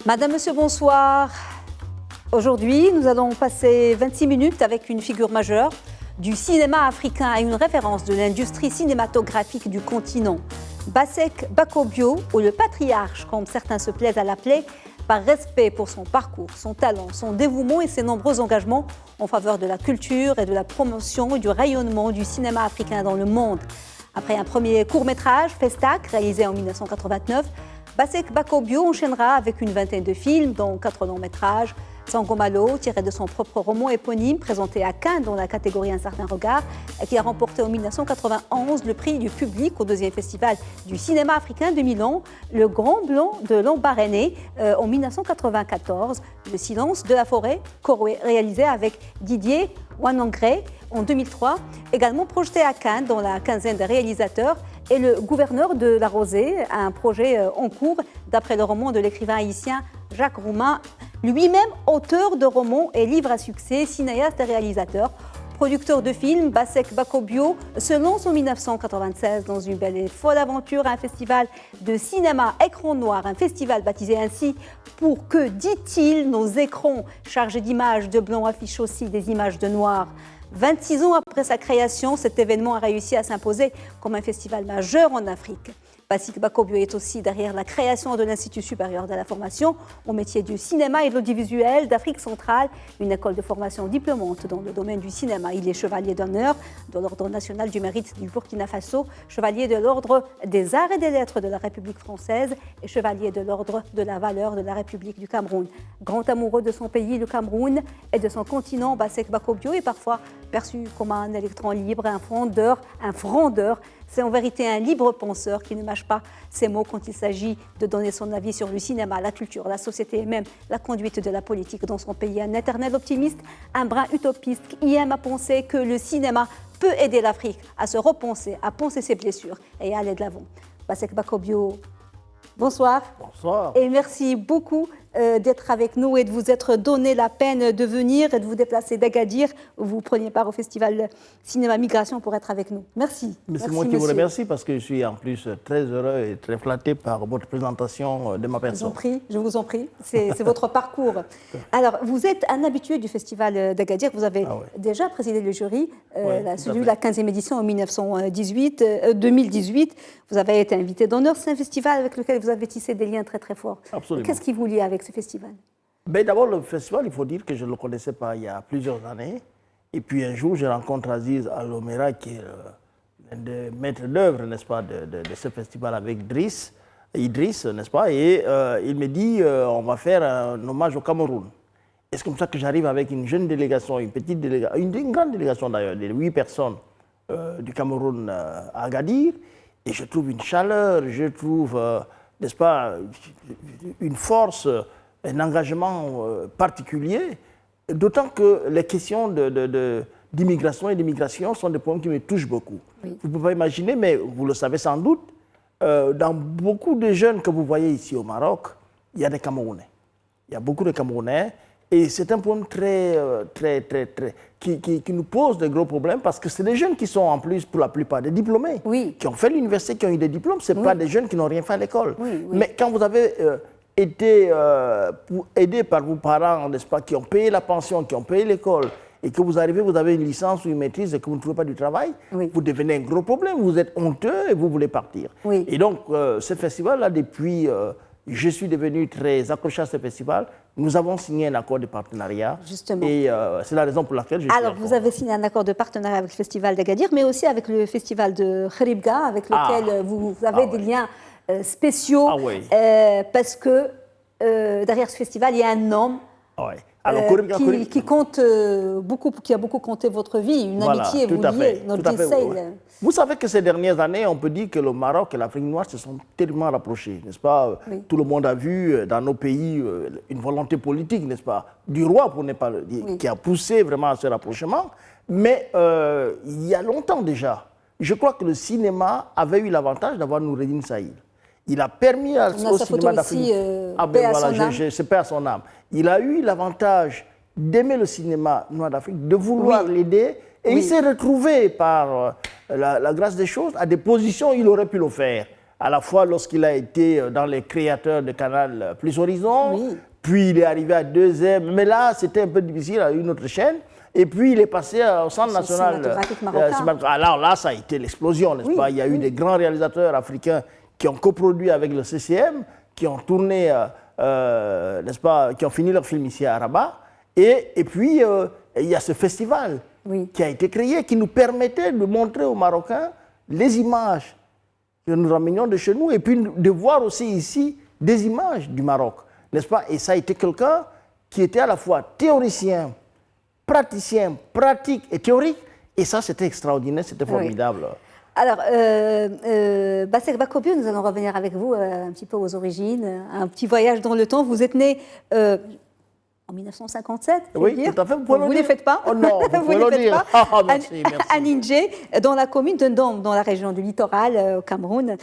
Madame, Monsieur, bonsoir. Aujourd'hui, nous allons passer 26 minutes avec une figure majeure du cinéma africain et une référence de l'industrie cinématographique du continent. Basek Bakobio, ou le patriarche, comme certains se plaisent à l'appeler, par respect pour son parcours, son talent, son dévouement et ses nombreux engagements en faveur de la culture et de la promotion et du rayonnement du cinéma africain dans le monde. Après un premier court-métrage, Festac, réalisé en 1989, Basek Bakobio enchaînera avec une vingtaine de films, dont 4 longs-métrages. Sangomalo, tiré de son propre roman éponyme, présenté à Cannes dans la catégorie Un certain regard, et qui a remporté en 1991 le prix du public au 2e Festival du cinéma africain de Milan, le Grand Blanc de Lambaréné en 1994, Le silence de la forêt, réalisé avec Didier Wanangré en 2003, également projeté à Cannes dans la quinzaine des réalisateurs, et Le gouverneur de la Rosée, un projet en cours d'après le roman de l'écrivain haïtien Jacques Roumain, lui-même auteur de romans et livres à succès, cinéaste et réalisateur. Producteur de films, Basek Bakobio se lance en 1996 dans une belle et folle aventure à un festival de cinéma écran noir, un festival baptisé ainsi pour que, dit-il, nos écrans chargés d'images de blanc affichent aussi des images de noir. 26 ans après sa création, cet événement a réussi à s'imposer comme un festival majeur en Afrique. Basek Bakobio est aussi derrière la création de l'Institut supérieur de la formation au métier du cinéma et de l'audiovisuel d'Afrique centrale, une école de formation diplômante dans le domaine du cinéma. Il est chevalier d'honneur de l'Ordre national du mérite du Burkina Faso, chevalier de l'Ordre des arts et des lettres de la République française et chevalier de l'Ordre de la valeur de la République du Cameroun. Grand amoureux de son pays, le Cameroun, et de son continent, Basek Bakobio est parfois perçu comme un électron libre, un frondeur. C'est en vérité un libre penseur qui ne mâche pas ses mots quand il s'agit de donner son avis sur le cinéma, la culture, la société et même la conduite de la politique dans son pays. Un éternel optimiste, un brin utopiste qui aime à penser que le cinéma peut aider l'Afrique à se repenser, à penser ses blessures et à aller de l'avant. Basek Bakobio, bonsoir. Bonsoir. Et merci beaucoup d'être avec nous et de vous être donné la peine de venir et de vous déplacer d'Agadir où vous preniez part au Festival Cinéma Migration pour être avec nous. Merci. C'est moi qui vous remercie parce que je suis en plus très heureux et très flatté par votre présentation de ma personne. Je vous en prie. C'est votre parcours. Alors, vous êtes un habitué du Festival d'Agadir. Vous avez déjà présidé le jury, celui de la 15e édition en 2018. Vous avez été invité d'honneur. C'est un festival avec lequel vous avez tissé des liens très très forts. Absolument. Qu'est-ce qui vous lie avec ce festival? D'abord, le festival, il faut dire que je ne le connaissais pas il y a plusieurs années. Et puis un jour, je rencontre Aziz Alomera, qui est l'un des maîtres d'œuvre, n'est-ce pas, de ce festival avec Idriss, n'est-ce pas. Et il me dit, on va faire un hommage au Cameroun. Et c'est comme ça que j'arrive avec une jeune délégation, une grande délégation d'ailleurs, de 8 personnes du Cameroun à Agadir. Et je trouve une chaleur, je trouve, n'est-ce pas, une force, un engagement particulier, d'autant que les questions d'immigration et d'immigration sont des problèmes qui me touchent beaucoup. Oui. Vous ne pouvez pas imaginer, mais vous le savez sans doute, dans beaucoup de jeunes que vous voyez ici au Maroc, il y a des Camerounais. Il y a beaucoup de Camerounais. Et c'est un problème qui nous pose de gros problèmes parce que c'est des jeunes qui sont en plus, pour la plupart, des diplômés, qui ont fait l'université, qui ont eu des diplômes. Ce n'est pas des jeunes qui n'ont rien fait à l'école. Mais quand vous avez été aidé par vos parents, n'est-ce pas, qui ont payé la pension, qui ont payé l'école, et que vous arrivez, vous avez une licence ou une maîtrise et que vous ne trouvez pas du travail, vous devenez un gros problème. Vous êtes honteux et vous voulez partir. Et donc, ce festival-là, depuis... je suis devenu très accroché à ce festival. Nous avons signé un accord de partenariat. Justement. Et c'est la raison pour laquelle je suis Alors, vous avez signé un accord de partenariat avec le Festival d'Agadir, mais aussi avec le Festival de Kharibga, avec lequel vous avez des liens spéciaux. Parce que derrière ce festival, il y a un homme qui compte beaucoup, qui a beaucoup compté votre vie, une amitié vous liez, notre Seyl. Vous savez que ces dernières années, on peut dire que le Maroc et l'Afrique noire se sont tellement rapprochés, n'est-ce pas? Tout le monde a vu dans nos pays une volonté politique, n'est-ce pas, du roi, pour ne pas le dire, qui a poussé vraiment à ce rapprochement. Mais il y a longtemps déjà, je crois que le cinéma avait eu l'avantage d'avoir Noureddine Saïd. Il a permis au cinéma d'Afrique. C'est paix à son âme. Il a eu l'avantage d'aimer le cinéma noir d'Afrique, de vouloir l'aider, et il s'est retrouvé par la grâce des choses à des positions où il aurait pu le faire. à la fois lorsqu'il a été dans les créateurs de Canal Plus Horizon, puis il est arrivé à 2M, mais là c'était un peu difficile à une autre chaîne. Et puis il est passé au Centre national marocain. Alors là, ça a été l'explosion, n'est-ce pas? Il y a eu des grands réalisateurs africains qui ont coproduit avec le CCM, qui ont tourné, n'est-ce pas, qui ont fini leur film ici à Rabat. Et puis il y a ce festival qui a été créé, qui nous permettait de montrer aux Marocains les images que nous ramenions de chez nous, et puis de voir aussi ici des images du Maroc, n'est-ce pas? Et ça a été quelqu'un qui était à la fois théoricien, praticien, pratique et théorique. Et ça, c'était extraordinaire, c'était formidable. Alors, Bassek Bakobio, nous allons revenir avec vous un petit peu aux origines, un petit voyage dans le temps. Vous êtes né en 1957, oui, dire. Tout à fait. Vous ne les faites pas? Oh non, vous ne le dire. Merci, merci. À Ningé, dans la commune de Ndom, dans la région du littoral, au Cameroun.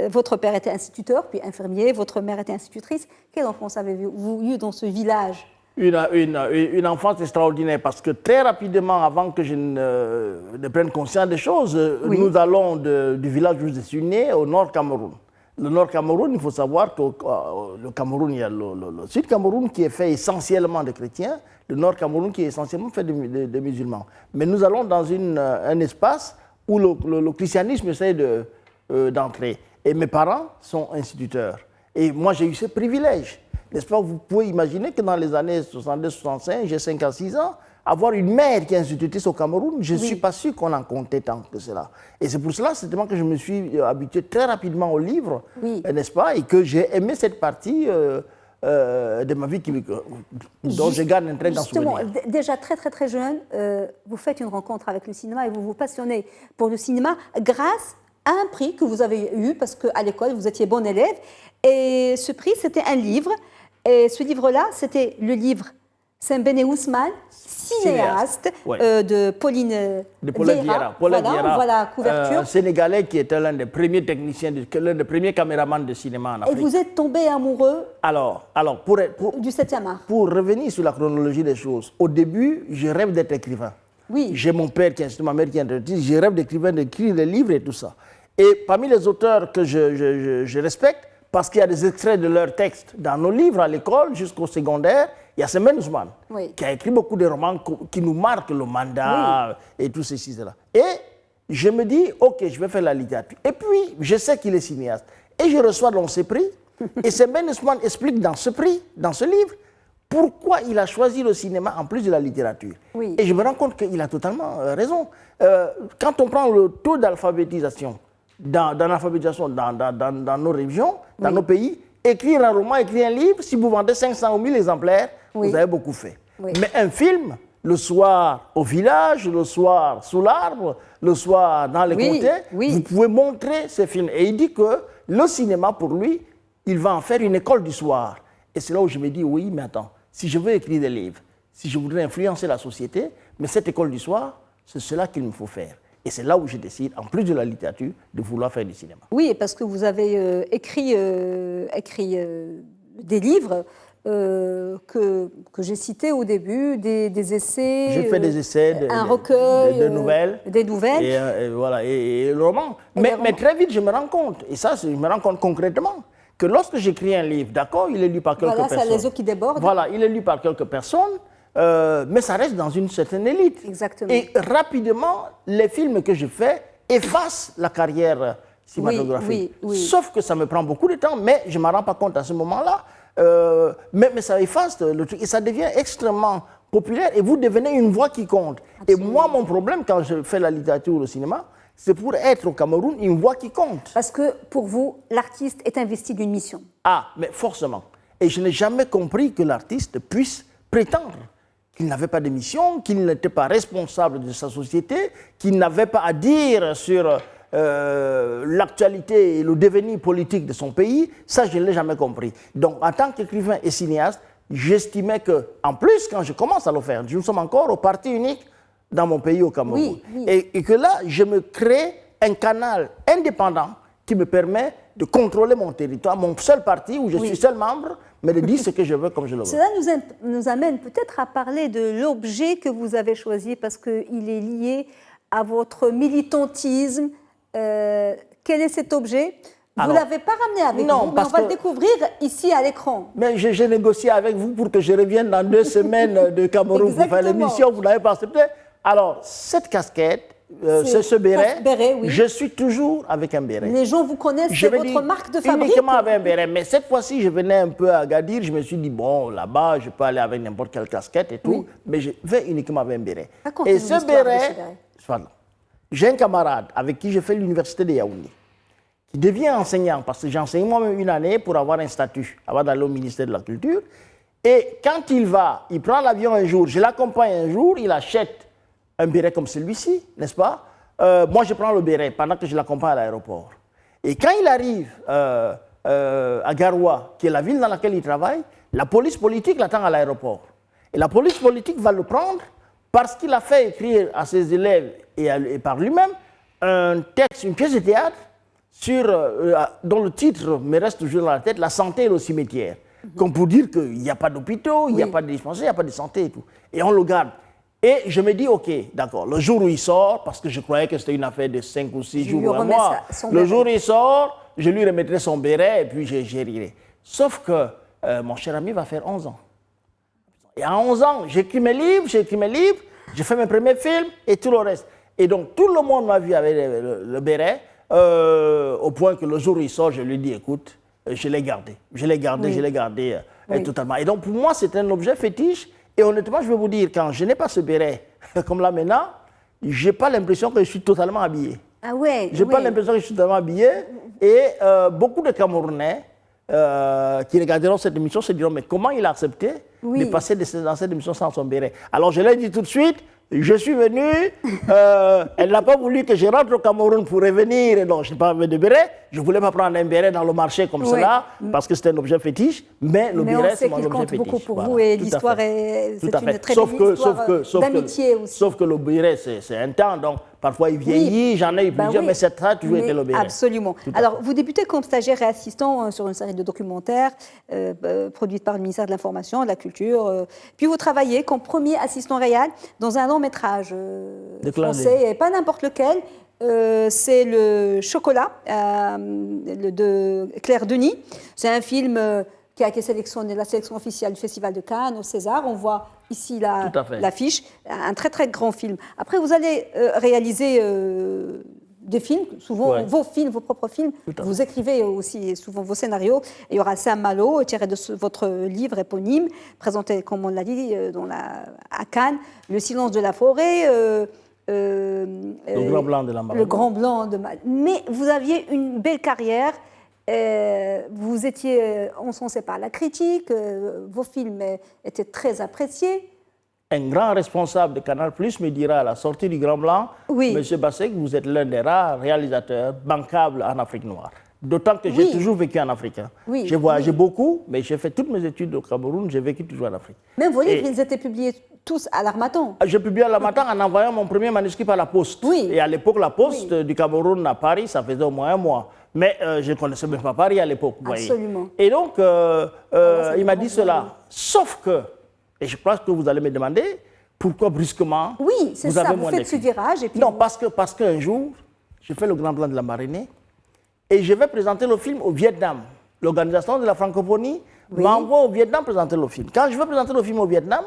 Votre père était instituteur, puis infirmier. Votre mère était institutrice. Quelle enfance avez-vous eu dans ce village? Une enfance extraordinaire, parce que très rapidement, avant que je ne prenne conscience des choses, nous allons du village où je suis né, au Nord Cameroun. Le Nord Cameroun, il faut savoir que le Cameroun, il y a le Sud Cameroun qui est fait essentiellement de chrétiens, le Nord Cameroun qui est essentiellement fait de musulmans. Mais nous allons dans un espace où le christianisme essaie d'entrer. Et mes parents sont instituteurs. Et moi, j'ai eu ce privilège. N'est-ce pas? Vous pouvez imaginer que dans les années 62-65, j'ai 5 à 6 ans, avoir une mère qui est institutrice au Cameroun, je ne suis pas sûr qu'on en comptait tant que cela. Et c'est pour cela, certainement, que je me suis habitué très rapidement au livre, n'est-ce pas? Et que j'ai aimé cette partie de ma vie dont je garde un très grand souvenir. Déjà très jeune, vous faites une rencontre avec le cinéma et vous vous passionnez pour le cinéma grâce à un prix que vous avez eu, parce qu'à l'école, vous étiez bon élève. Et ce prix, c'était un livre. Et ce livre-là, c'était le livre Sembène Ousmane, cinéaste de Pauline Vieira. Voilà, couverture. Un Sénégalais qui était l'un des premiers techniciens, l'un des premiers caméramans de cinéma en Afrique. Et vous êtes tombé amoureux du 7e art. Pour revenir sur la chronologie des choses, au début, je rêve d'être écrivain. Oui. J'ai mon père qui est ma mère qui est institutrice, je rêve d'écrivain, d'écrire des livres et tout ça. Et parmi les auteurs que je respecte, parce qu'il y a des extraits de leurs textes dans nos livres à l'école jusqu'au secondaire, il y a Sembène Ousmane, qui a écrit beaucoup de romans qui nous marquent, le mandat et tout ceci, cela. Et je me dis, ok, je vais faire la littérature. Et puis, je sais qu'il est cinéaste. Et je reçois donc ce prix. Et Sembène Ousmane explique dans ce prix, dans ce livre, pourquoi il a choisi le cinéma en plus de la littérature. Et je me rends compte qu'il a totalement raison. Quand on prend le taux d'alphabétisation, dans nos régions, dans nos pays, écrire un roman, écrire un livre, si vous vendez 500 ou 1000 exemplaires, vous avez beaucoup fait. Mais un film, le soir au village, le soir sous l'arbre, le soir dans les comtés, vous pouvez montrer ces films. Et il dit que le cinéma, pour lui, il va en faire une école du soir. Et c'est là où je me dis, oui, mais attends, si je veux écrire des livres, si je voudrais influencer la société, mais cette école du soir, c'est cela qu'il me faut faire. Et c'est là où je décide, en plus de la littérature, de vouloir faire du cinéma. Oui, parce que vous avez écrit des livres que j'ai cités au début, des essais. J'ai fait des essais, un recueil de nouvelles. Des nouvelles. Et le roman. Mais très vite, je me rends compte, et ça, je me rends compte concrètement, que lorsque j'écris un livre, d'accord, il est lu par quelques personnes. Voilà, ça les eaux qui débordent. Voilà, il est lu par quelques personnes. Mais ça reste dans une certaine élite. Exactement. Et rapidement, les films que je fais effacent la carrière cinématographique. Sauf que ça me prend beaucoup de temps, mais je ne m'en rends pas compte à ce moment-là. Mais ça efface le truc et ça devient extrêmement populaire et vous devenez une voix qui compte. Absolument. Et moi, mon problème quand je fais la littérature ou le cinéma, c'est pour être au Cameroun une voix qui compte. Parce que pour vous, l'artiste est investi d'une mission. Ah, mais forcément. Et je n'ai jamais compris que l'artiste puisse prétendre qu'il n'avait pas de mission, qu'il n'était pas responsable de sa société, qu'il n'avait pas à dire sur l'actualité et le devenir politique de son pays. Ça, je ne l'ai jamais compris. Donc, en tant qu'écrivain et cinéaste, j'estimais que, en plus, quand je commence à le faire, nous sommes encore au parti unique dans mon pays, au Cameroun. Et que là, je me crée un canal indépendant qui me permet de contrôler mon territoire, mon seul parti où je suis seul membre, mais de dire ce que je veux comme je le veux. Cela nous amène peut-être à parler de l'objet que vous avez choisi parce qu'il est lié à votre militantisme quel est cet objet? Vous ne Alors, l'avez pas ramené avec non, vous, mais on parce va le que- découvrir ici à l'écran. Mais j'ai négocié avec vous pour que je revienne dans 2 semaines de Cameroun pour faire Exactement. l'émission. Vous n'avez pas accepté. Alors, cette casquette, ce béret, béret, oui. je suis toujours avec un béret. Les gens vous connaissent, Je c'est vais votre dire marque de fabrique. uniquement avec un béret. Mais cette fois-ci, je venais un peu à Agadir. Je me suis dit, bon, là-bas, je peux aller avec n'importe quelle casquette et tout. Oui. Mais je vais uniquement avec un béret. Racontez-nous Et ce l'histoire de ce béret, béret. voilà. J'ai un camarade avec qui je fais l'université de Yaoundé, qui devient enseignant, parce que j'ai enseigné moi-même une année pour avoir un statut, avant d'aller au ministère de la Culture. Et quand il prend l'avion un jour, je l'accompagne un jour, il achète un béret comme celui-ci, n'est-ce pas? Moi, je prends le béret pendant que je l'accompagne à l'aéroport. Et quand il arrive à Garoua, qui est la ville dans laquelle il travaille, la police politique l'attend à l'aéroport. Et la police politique va le prendre parce qu'il a fait écrire à ses élèves et par lui-même un texte, une pièce de théâtre dont le titre me reste toujours dans la tête, La santé et le cimetière. Comme pour dire qu'il n'y a pas d'hôpitaux, il n'y a pas de dispensaires, il n'y a pas de santé et tout. Et on le garde. Et je me dis, ok, d'accord, le jour où il sort, parce que je croyais que c'était une affaire de 5 ou 6 jours ou un mois, le jour où il sort, je lui remettrai son béret et puis j'érirai. Sauf que mon cher ami va faire 11 ans. Et à 11 ans, j'écris mes livres, j'ai fait mes premiers films et tout le reste. Et donc, tout le monde m'a vu avec le béret, au point que le jour où il sort, je lui dis, écoute, je l'ai gardé. Oui. Totalement. Et donc, pour moi, c'est un objet fétiche. Et honnêtement, je vais vous dire, quand je n'ai pas ce béret, comme là maintenant, je n'ai pas l'impression que je suis totalement habillé. Ah ouais. Je n'ai pas l'impression que je suis totalement habillé. Et beaucoup de Camerounais qui regarderont cette émission se diront, mais comment il a accepté de passer dans cette émission sans son béret? Alors, je l'ai dit tout de suite, je suis venu, elle n'a pas voulu que je rentre au Cameroun pour revenir, et donc je n'ai pas mis de béret. Je ne voulais pas prendre un béret dans le marché comme cela, parce que c'était un objet fétiche, mais le béret, c'est mon objet fétiche. Mais on sait qu'il compte beaucoup pour Voilà, vous, et tout à l'histoire fait. c'est Tout à une fait. très belle histoire d'amitié aussi. Sauf que le béret, c'est un temps, donc parfois il vieillit, j'en ai eu plusieurs, mais ça a toujours été le béret. Absolument. Alors, vous débutez comme stagiaire et assistant sur une série de documentaires produite par le ministère de l'Information, de la Culture. Puis vous travaillez comme premier assistant réel dans un long métrage français, et pas n'importe lequel. C'est Le Chocolat de Claire Denis. C'est un film qui a été sélectionné, la sélection officielle du Festival de Cannes, au César. On voit ici l'affiche. Un très, très grand film. Après, vous allez réaliser des films, souvent vos films, vos propres films. Vous écrivez aussi souvent vos scénarios. Il y aura Saint-Malo, tiré de votre livre éponyme, présenté, comme on l'a dit, à Cannes. Le silence de la forêt. Le Grand Blanc de la Marine. Le Grand Blanc de Mais vous aviez une belle carrière. Vous étiez encensé par la critique. Vos films étaient très appréciés. Un grand responsable de Canal+ me dira à la sortie du Grand Blanc, Monsieur Bassek, vous êtes l'un des rares réalisateurs bancables en Afrique noire. D'autant que j'ai toujours vécu en Afrique. J'ai voyagé beaucoup, mais j'ai fait toutes mes études au Cameroun, j'ai vécu toujours en Afrique. Même vos livres, ils étaient publiés tous à l'Harmattan. J'ai publié à l'Harmattan en envoyant mon premier manuscrit par la poste. Et à l'époque, la poste du Cameroun à Paris, ça faisait au moins un mois. Mais je ne connaissais même pas Paris à l'époque. Absolument. Et donc, il m'a dit cela. Sauf que, et je pense que vous allez me demander, pourquoi brusquement oui, c'est ça, vous faites ce virage. Et puis non, parce qu'un jour, je fais le Grand Blanc de la Marinée et je vais présenter le film au Vietnam. L'organisation de la francophonie m'envoie au Vietnam présenter le film. Quand je vais présenter le film au Vietnam,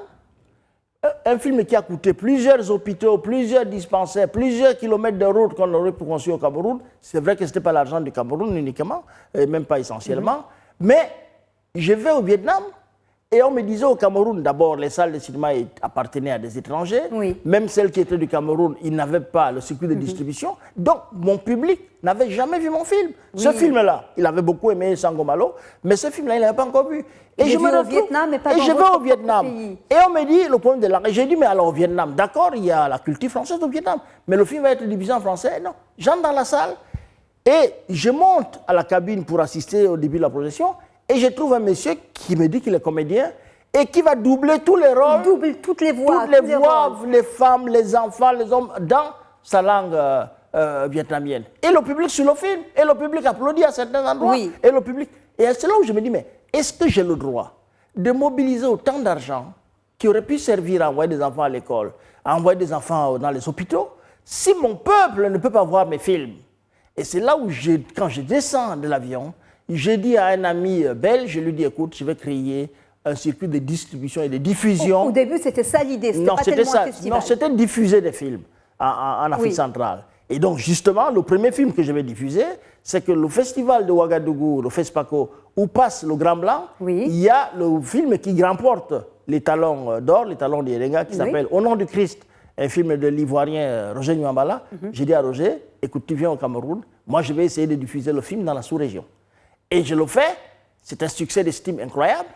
un film qui a coûté plusieurs hôpitaux, plusieurs dispensaires, plusieurs kilomètres de route qu'on aurait pu construire au Cameroun, c'est vrai que ce n'était pas l'argent du Cameroun uniquement, et même pas essentiellement, mais je vais au Vietnam. Et on me disait au Cameroun, d'abord, les salles de cinéma appartenaient à des étrangers. Même celles qui étaient du Cameroun, ils n'avaient pas le circuit de distribution. Donc, mon public n'avait jamais vu mon film. Ce film-là, il avait beaucoup aimé Sangomalo, mais ce film-là, il n'avait pas encore vu. Et je me retrouve, au Vietnam, mais pas et dans je vais votre au Vietnam. pays. Et on me dit, le problème de l'argent. J'ai dit, mais alors au Vietnam, d'accord, il y a la culture française au Vietnam, mais le film va être divisé en français. Non, j'entre dans la salle et je monte à la cabine pour assister au début de la projection. Et je trouve un monsieur qui me dit qu'il est comédien et qui va doubler tous les rôles. Double toutes les voix. Toutes les voix, les femmes, les enfants, les hommes, dans sa langue vietnamienne. Et le public sur le film. Et le public applaudit à certains endroits. Et le public. Et c'est là où je me dis, mais est-ce que j'ai le droit de mobiliser autant d'argent qui aurait pu servir à envoyer des enfants à l'école, à envoyer des enfants dans les hôpitaux, si mon peuple ne peut pas voir mes films? Et c'est là où, quand je descends de l'avion, j'ai dit à un ami belge, je lui dis, écoute, je vais créer un circuit de distribution et de diffusion. Au début, c'était ça l'idée, c'était pas tellement un festival. Non, c'était diffuser des films en Afrique centrale. Et donc, justement, le premier film que je vais diffuser, c'est que le festival de Ouagadougou, le FESPACO, où passe le Grand Blanc, il y a le film qui remporte les talons d'or, les talons d'Irenga, qui s'appelle Au nom du Christ, un film de l'Ivoirien Roger Nwambala. J'ai dit à Roger, écoute, tu viens au Cameroun, moi je vais essayer de diffuser le film dans la sous-région. Et je le fais, c'est un succès d'estime incroyable,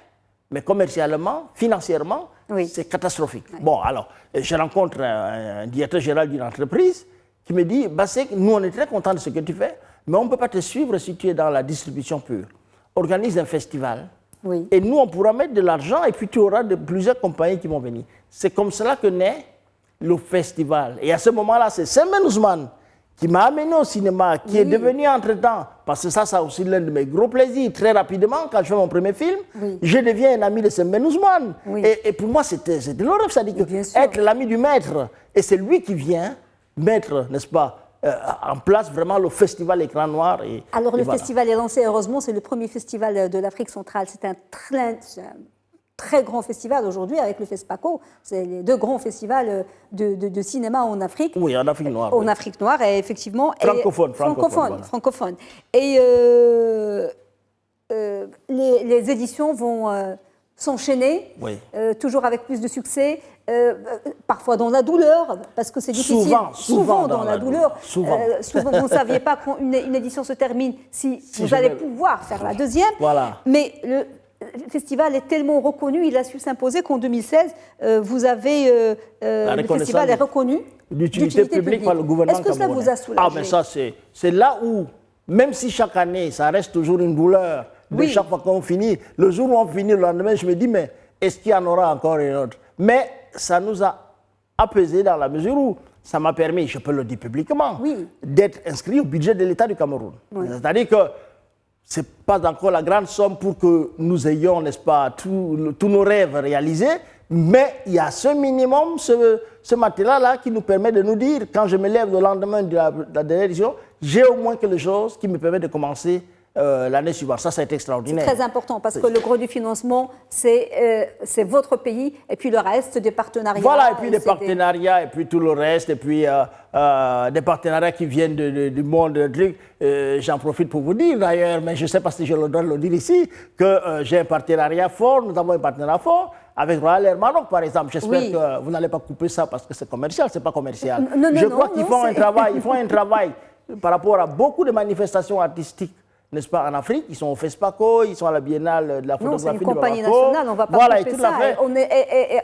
mais commercialement, financièrement, c'est catastrophique. Bon, alors, je rencontre un directeur général d'une entreprise qui me dit, Bassek, nous on est très contents de ce que tu fais, mais on ne peut pas te suivre si tu es dans la distribution pure. Organise un festival, et nous on pourra mettre de l'argent, et puis tu auras plusieurs compagnies qui vont venir. C'est comme cela que naît le festival. Et à ce moment-là, c'est Sembène Ousmane qui m'a amené au cinéma, qui est devenu entre-temps, parce que ça aussi l'un de mes gros plaisirs, très rapidement, quand je fais mon premier film, je deviens un ami de Sembène Ousmane. Et pour moi, c'était le rêve, c'est-à-dire être l'ami du maître. Et c'est lui qui vient mettre, n'est-ce pas, en place vraiment le festival Écran Noir. Alors le festival est lancé, heureusement, c'est le premier festival de l'Afrique centrale. C'est un très grand festival aujourd'hui avec le FESPACO. C'est les deux grands festivals de cinéma en Afrique. Oui, en Afrique noire. En Afrique noire, et effectivement. Francophone. Et les éditions vont s'enchaîner, toujours avec plus de succès, parfois dans la douleur, parce que c'est difficile. Souvent dans la douleur. Souvent, vous ne saviez pas quand une édition se termine, si vous allez pouvoir faire la deuxième. Mais le festival est tellement reconnu, il a su s'imposer qu'en 2016, vous avez le festival est reconnu d'utilité publique par le gouvernement. Est-ce que ça vous a soulagé? Mais ça, c'est là où, même si chaque année, ça reste toujours une douleur, chaque fois qu'on finit, le jour où on finit, le lendemain, je me dis, mais est-ce qu'il y en aura encore une autre? Mais ça nous a apaisé dans la mesure où ça m'a permis, je peux le dire publiquement, d'être inscrit au budget de l'État du Cameroun. C'est-à-dire que ce n'est pas encore la grande somme pour que nous ayons, n'est-ce pas, tous nos rêves réalisés, mais il y a ce minimum, ce matériel-là qui nous permet de nous dire, quand je me lève le lendemain de la dernière édition, j'ai au moins quelque chose qui me permet de commencer l'année suivante. Ça été extraordinaire. C'est très important parce que le gros du financement, c'est votre pays et puis le reste des partenariats. Voilà, et puis des partenariats, et puis tout le reste, et puis des partenariats qui viennent du monde. J'en profite pour vous dire d'ailleurs, mais je ne sais pas si je le dois le dire ici, que j'ai un partenariat fort, nous avons un partenariat fort avec Royal Air Maroc, par exemple. J'espère que vous n'allez pas couper ça parce que c'est commercial, ce n'est pas commercial. Je crois qu'ils font un travail par rapport à beaucoup de manifestations artistiques, n'est-ce pas, en Afrique. Ils sont au FESPACO, ils sont à la Biennale de la photographie de Bamako. C'est une compagnie nationale, on ne va pas couper ça.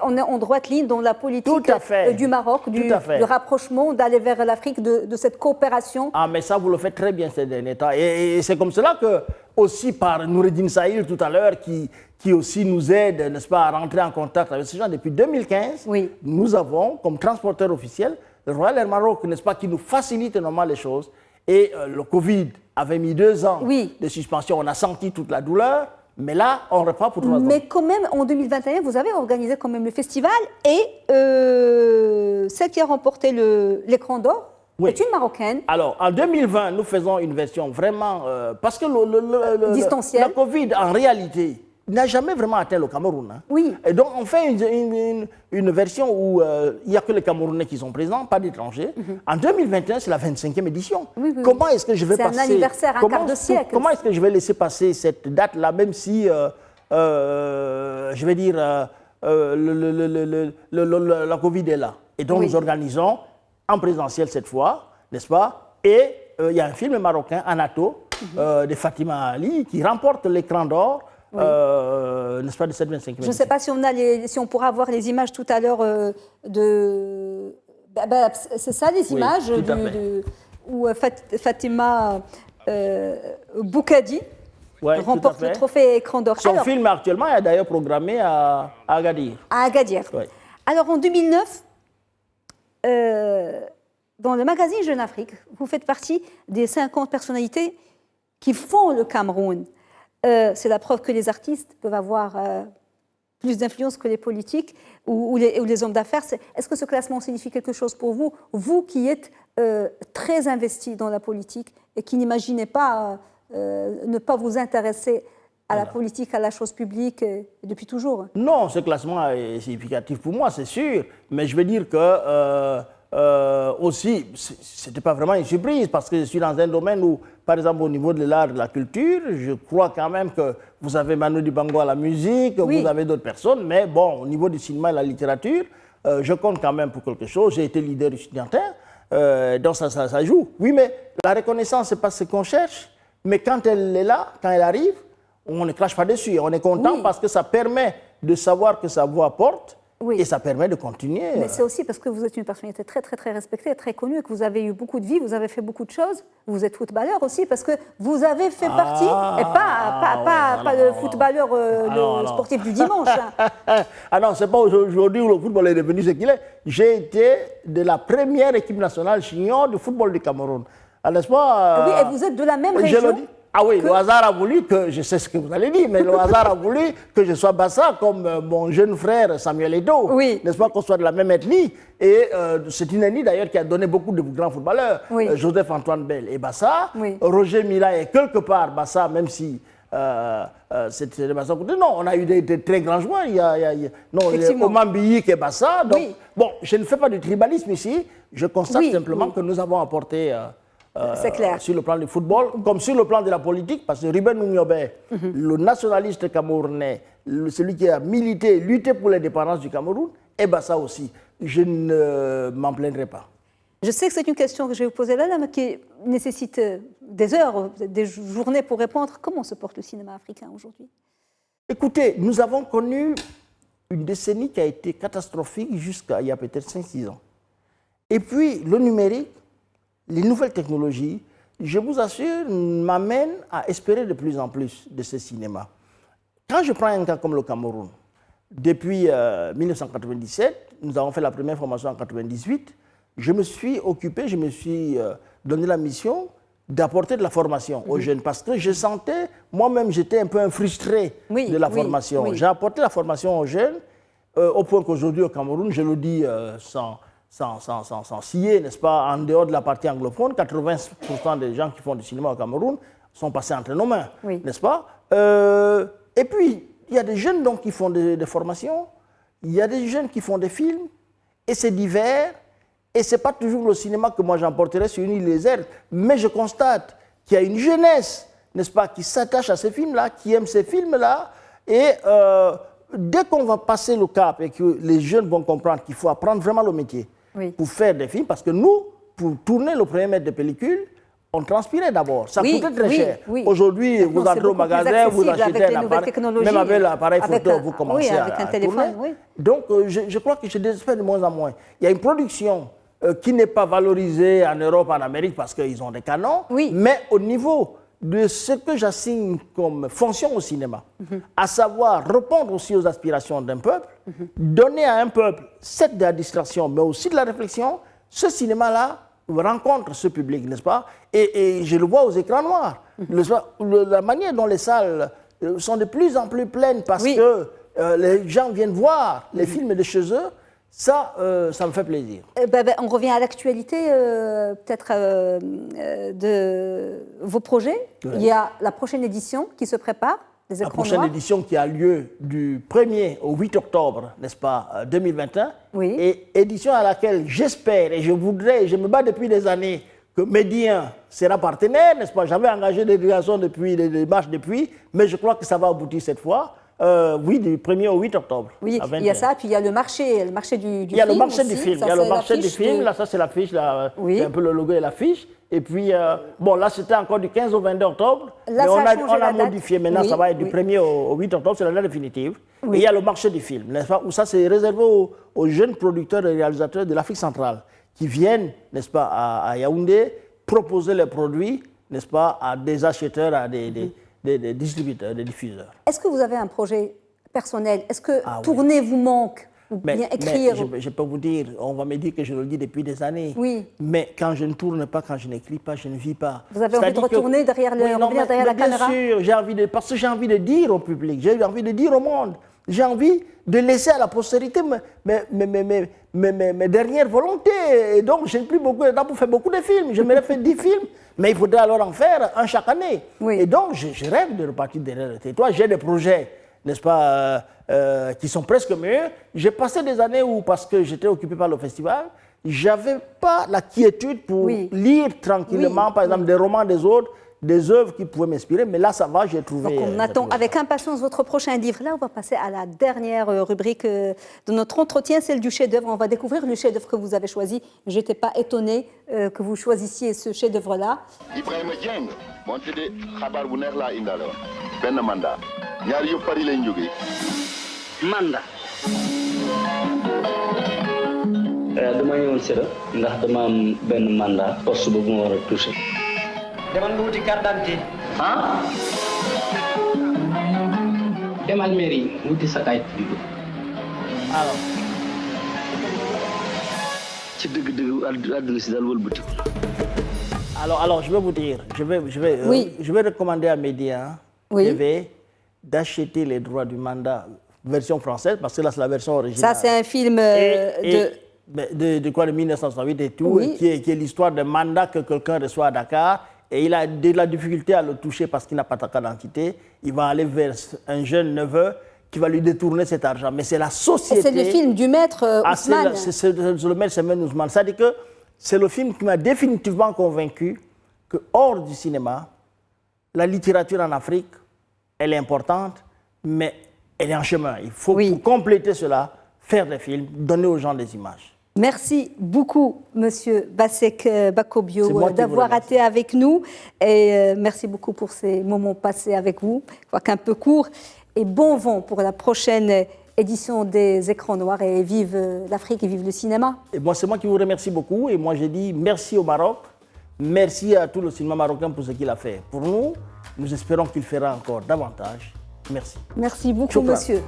On est en droite ligne dans la politique du Maroc, du rapprochement, d'aller vers l'Afrique, de cette coopération. Ah, mais ça, vous le faites très bien ces derniers temps. Et c'est comme cela que, aussi par Noureddine Sahil tout à l'heure, qui aussi nous aide, n'est-ce pas, à rentrer en contact avec ces gens depuis 2015, nous avons, comme transporteur officiel, le Royal Air Maroc, n'est-ce pas, qui nous facilite énormément les choses. Et le Covid avait mis 2 ans de suspension. On a senti toute la douleur, mais là, on repart pour 3 ans. Mais quand même, en 2021, vous avez organisé quand même le festival et celle qui a remporté l'écran d'or est une Marocaine. Alors, en 2020, nous faisons une version vraiment... parce que distancielle. La Covid, en réalité, n'a jamais vraiment atteint le Cameroun. Et donc, on fait une version où il n'y a que les Camerounais qui sont présents, pas d'étrangers. En 2021, c'est la 25e édition. Comment est-ce que je vais passer... C'est un anniversaire, un quart de siècle. Comment est-ce que je vais laisser passer cette date-là, même si, je vais dire, la Covid est là. Et donc, nous organisons en présentiel cette fois, n'est-ce pas? Et il y a un film marocain, Anato, de Fatima Ali, qui remporte l'écran d'or. N'est-ce pas, de cette 25e édition. Je ne sais pas si on pourra voir les images tout à l'heure c'est ça, les images où Fatima Boukadi remporte le trophée écran d'or. Son film actuellement est d'ailleurs programmé à Agadir. À Agadir. Alors en 2009, dans le magazine Jeune Afrique, vous faites partie des 50 personnalités qui font le Cameroun. C'est la preuve que les artistes peuvent avoir plus d'influence que les politiques ou les hommes d'affaires. Est-ce que ce classement signifie quelque chose pour vous, vous qui êtes très investi dans la politique et qui n'imaginez pas ne pas vous intéresser à la politique, à la chose publique depuis toujours? Non, ce classement est significatif pour moi, c'est sûr. Mais je veux dire que aussi, ce n'était pas vraiment une surprise parce que je suis dans un domaine où, par exemple, au niveau de l'art et de la culture, je crois quand même que vous avez Manu Dibango à la musique, oui. Vous avez d'autres personnes, mais bon, au niveau du cinéma et de la littérature, je compte quand même pour quelque chose. J'ai été leader étudiantin, donc ça joue. Oui, mais la reconnaissance, ce n'est pas ce qu'on cherche, mais quand elle est là, quand elle arrive, on ne crache pas dessus. On est content parce que ça permet de savoir que sa voix porte. Oui. Et ça permet de continuer. Mais c'est aussi parce que vous êtes une personnalité très, très, très respectée, très connue, et que vous avez eu beaucoup de vie, vous avez fait beaucoup de choses. Vous êtes footballeur aussi, parce que vous avez fait partie, et pas le footballeur sportif du dimanche. Ah non, c'est pas aujourd'hui où le football est devenu ce qu'il est. J'ai été de la première équipe nationale junior du football du Cameroun. N'est-ce pas? Oui, et vous êtes de la même région. Je le dis. Ah oui, le hasard a voulu que, je sais ce que vous allez dire, mais le hasard a voulu que je sois Bassa comme mon jeune frère Samuel Eto'o. Oui. N'est-ce pas qu'on soit de la même ethnie? Et c'est une ethnie d'ailleurs qui a donné beaucoup de grands footballeurs. Oui. Joseph-Antoine Bell et Bassa. Oui. Roger Mila est quelque part Bassa, même si c'était Bassa. Non, on a eu des très grands joueurs. Il y a Oman Biyi qui est Bassa. Donc, bon, je ne fais pas du tribalisme ici. Je constate simplement que nous avons apporté... c'est clair. Sur le plan du football, comme sur le plan de la politique, parce que Ruben Oumiobe, le nationaliste camerounais, celui qui a milité, lutté pour l'indépendance du Cameroun, et Bassa aussi. Je ne m'en plaindrai pas. Je sais que c'est une question que je vais vous poser là, mais qui nécessite des heures, des journées pour répondre. Comment se porte le cinéma africain aujourd'hui? Écoutez, nous avons connu une décennie qui a été catastrophique jusqu'à il y a peut-être 5-6 ans. Et puis, le numérique, les nouvelles technologies, je vous assure, m'amènent à espérer de plus en plus de ce cinéma. Quand je prends un cas comme le Cameroun, depuis 1997, nous avons fait la première formation en 1998, je me suis occupé, je me suis donné la mission d'apporter de la formation aux jeunes parce que je sentais, moi-même, j'étais un peu frustré de la formation. J'ai apporté la formation aux jeunes au point qu'aujourd'hui au Cameroun, je le dis sans scier, n'est-ce pas, en dehors de la partie anglophone, 80% des gens qui font du cinéma au Cameroun sont passés entre nos mains, n'est-ce pas? Et puis, il y a des jeunes donc, qui font des formations, il y a des jeunes qui font des films, et c'est divers, et ce n'est pas toujours le cinéma que moi j'emporterai sur une île déserte, mais je constate qu'il y a une jeunesse, n'est-ce pas, qui s'attache à ces films-là, qui aime ces films-là, et dès qu'on va passer le cap et que les jeunes vont comprendre qu'il faut apprendre vraiment le métier, pour faire des films, parce que nous, pour tourner le premier mètre de pellicule, on transpirait d'abord. Ça coûtait très cher. Aujourd'hui, vous entrez au magasin, vous achetez un appareil, même avec l'appareil photo, vous commencez à tourner. Donc, je crois que je désespère de moins en moins. Il y a une production qui n'est pas valorisée en Europe, en Amérique, parce qu'ils ont des canons, mais au niveau de ce que j'assigne comme fonction au cinéma, à savoir répondre aussi aux aspirations d'un peuple, donner à un peuple, certes de la distraction, mais aussi de la réflexion, ce cinéma-là rencontre ce public, n'est-ce pas? Et je le vois aux écrans noirs. La manière dont les salles sont de plus en plus pleines parce que les gens viennent voir les films de chez eux, ça me fait plaisir. On revient à l'actualité peut-être de vos projets. Il y a la prochaine édition qui se prépare. La prochaine édition qui a lieu du 1er au 8 octobre, n'est-ce pas, 2021. Et édition à laquelle j'espère et je voudrais, je me bats depuis des années, que Médien sera partenaire, n'est-ce pas? J'avais engagé des délégations depuis, des démarches depuis, mais je crois que ça va aboutir cette fois. Oui, du 1er au 8 octobre. Oui, il y a ça, puis il y a le marché du film. Il y a le marché du film, il y a le marché du film, là ça c'est l'affiche, c'est un peu le logo et l'affiche. Et puis, bon là c'était encore du 15 au 22 octobre, là, mais on a modifié, maintenant ça va être du 1er au 8 octobre, c'est la date définitive. Et il y a le marché du film, n'est-ce pas, où ça c'est réservé aux jeunes producteurs et réalisateurs de l'Afrique centrale qui viennent, n'est-ce pas, à Yaoundé, proposer leurs produits, n'est-ce pas, à des acheteurs, à des distributeurs, des diffuseurs. Est-ce que vous avez un projet personnel? Est-ce que tourner vous manque? Ou bien écrire? Mais je peux vous dire, on va me dire que je le dis depuis des années. Mais quand je ne tourne pas, quand je n'écris pas, je ne vis pas. Vous avez envie de retourner derrière la caméra? Bien sûr, j'ai envie parce que j'ai envie de dire au public, j'ai envie de dire au monde j'ai envie de laisser à la postérité mes dernières volontés. Et donc, je n'ai plus beaucoup de temps pour faire beaucoup de films. J'aimerais faire 10 films, mais il faudrait alors en faire un chaque année. Oui. Et donc, je rêve de repartir derrière le territoire. J'ai des projets, n'est-ce pas, qui sont presque mieux. J'ai passé des années où, parce que j'étais occupé par le festival, j'avais pas la quiétude pour lire tranquillement, par exemple, des romans des autres, des œuvres qui pouvaient m'inspirer, mais là, ça va, j'ai trouvé... Donc, on attend avec impatience votre prochain livre. Là, on va passer à la dernière rubrique de notre entretien, celle du chef-d'œuvre. On va découvrir le chef-d'œuvre que vous avez choisi. Je n'étais pas étonnée que vous choisissiez ce chef-d'œuvre-là. Ibrahima Dieng, moo tuddee xabaar bu neex laa indaale woon benn mandat ñaar yëpp Paris lañ jógee. mandat. dama ñëwoon Sera ndax dama am benn mandat poste boobu ma war a touché. demal nga wuti carte d'identité. ah. demal mairie wuti sa kayit juddu. Alors. ci dëgg-dëgg àdduna si daal wëlbatiku. Alors, je vais vous dire, je vais recommander à Média TV d'acheter les droits du mandat version française, parce que là, c'est la version originale. Ça, c'est un film de quoi, de 1968 et tout, qui est l'histoire d'un mandat que quelqu'un reçoit à Dakar, et il a de la difficulté à le toucher parce qu'il n'a pas de carte d'identité. Il va aller vers un jeune neveu qui va lui détourner cet argent. Mais c'est la société... C'est le film du maître Ousmane. C'est le maître Ousmane. C'est-à-dire que c'est le film qui m'a définitivement convaincu que hors du cinéma, la littérature en Afrique, elle est importante, mais elle est en chemin. Il faut, pour compléter cela, faire des films, donner aux gens des images. Merci beaucoup, Monsieur Bassek Bakobio, d'avoir été avec nous. Et merci beaucoup pour ces moments passés avec vous, quoiqu'un peu courts. Et bon vent pour la prochaine édition des Écrans Noirs. Et vive l'Afrique et vive le cinéma. Et moi, c'est moi qui vous remercie beaucoup. Et moi, j'ai dit merci au Maroc. Merci à tout le cinéma marocain pour ce qu'il a fait. Pour nous, nous espérons qu'il fera encore davantage. Merci. Merci beaucoup, monsieur.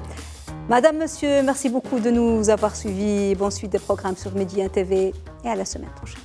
Madame, monsieur, merci beaucoup de nous avoir suivis. Bonne suite des programmes sur Média TV et à la semaine prochaine.